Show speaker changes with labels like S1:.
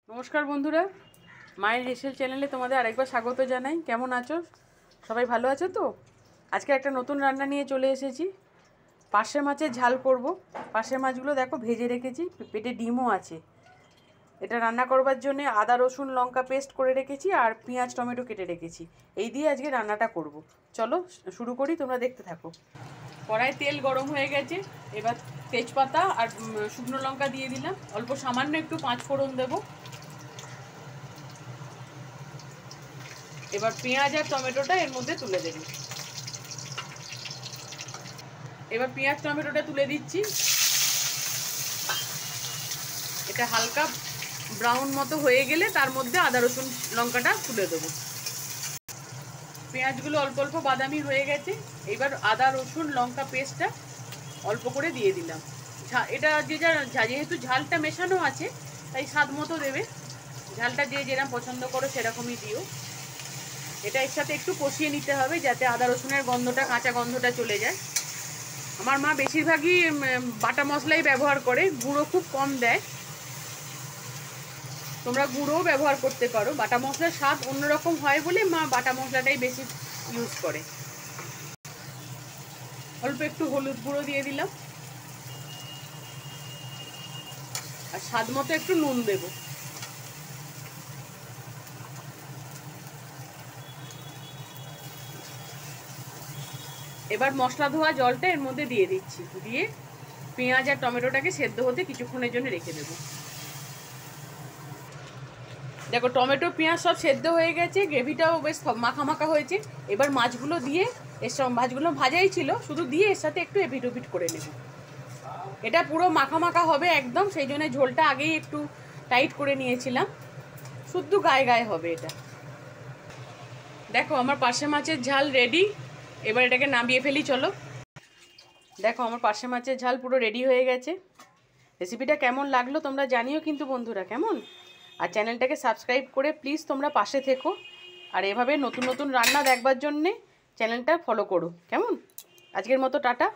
S1: নমস্কার বন্ধুরা, মায়ের হেসেল চ্যানেলে তোমাদের আরেকবার স্বাগত জানাই। কেমন আছো? সবাই ভালো আছো তো? আজকে একটা নতুন রান্না নিয়ে চলে এসেছি। পার্শে মাছের ঝাল করব। পার্শে মাছগুলো দেখো ভেজে রেখেছি, পেটে ডিমও আছে। এটা রান্না করবার জন্য আদা রসুন লঙ্কা পেস্ট করে রেখেছি আর পেঁয়াজ টমেটো কেটে রেখেছি। এই দিয়ে আজকে রান্নাটা করব। চলো শুরু করি, তোমরা দেখতে থাকো। কড়াই তেল গরম হয়ে গেছে, এবার তেজপাতা আর শুকনো লঙ্কা দিয়ে দিলাম। অল্প সামান্য একটু পাঁচ ফোড়ন দেবো। এবার পেঁয়াজ আর টমেটোটা এর মধ্যে তুলে দেব। এবার পেঁয়াজ টমেটোটা তুলে দিচ্ছি। এটা হালকা ব্রাউন মতো হয়ে গেলে তার মধ্যে আদা রসুন লঙ্কাটা তুলে দেবো। পেঁয়াজগুলো অল্প অল্প বাদামি হয়ে গেছে। এবার আদা রসুন লঙ্কা পেস্টটা অল্প করে দিয়ে দিলাম। এটা যেহেতু ঝালটা মেশানো আছে তাই স্বাদ মতো দেবে। ঝালটা যে যেরকম পছন্দ করো সেরকমই দিও। এটা এর সাথে একটু কষিয়ে নিতে হবে যাতে আদা রসুনের গন্ধটা, কাঁচা গন্ধটা চলে যায়। আমার মা বেশিরভাগই বাটা মশলাই ব্যবহার করে, গুঁড়ো খুব কম দেয়। তোমরা গুঁড়োও ব্যবহার করতে পারো। বাটা মশলার স্বাদ অন্যরকম হয় বলে মা বাটা মশলাটাই বেশি ইউজ করে। অল্প একটু হলুদ গুঁড়ো দিয়ে দিলাম আর স্বাদ মতো একটু নুন দেব। এবার মশলা ধোয়া জলটা এর মধ্যে দিয়ে দিচ্ছি, দিয়ে পেঁয়াজ আর টমেটোটাকে সেদ্ধ হতে কিছুক্ষণের জন্য রেখে দেবো। দেখো টমেটো পেঁয়াজ সব সেদ্ধ হয়ে গেছে, গ্রেভিটাও বেশ মাখা মাখা হয়েছে। এবার মাছগুলো দিয়ে এর সব, মাছগুলো ভাজাই ছিল, শুধু দিয়ে এর সাথে একটু এপিট ওপিট করে নেব। এটা পুরো মাখা মাখা হবে একদম, সেই জন্য ঝোলটা আগেই একটু টাইট করে নিয়েছিলাম। শুদ্ধ গায়ে গায়ে হবে এটা। দেখো আমার পার্শে মাছের ঝাল রেডি। এবার এটাকে নামিয়ে ফেলি চলো। দেখো আমার পার্শে মাছের ঝাল পুরো রেডি হয়ে গেছে। রেসিপিটা কেমন লাগলো তোমরা জানিও কিন্তু বন্ধুরা, কেমন? আর চ্যানেলটাকে সাবস্ক্রাইব করে প্লিজ তোমরা পাশে থেকো। আর এভাবে নতুন নতুন রান্না দেখবার জন্যে চ্যানেলটা ফলো করো, কেমন? আজকের মতো টাটা।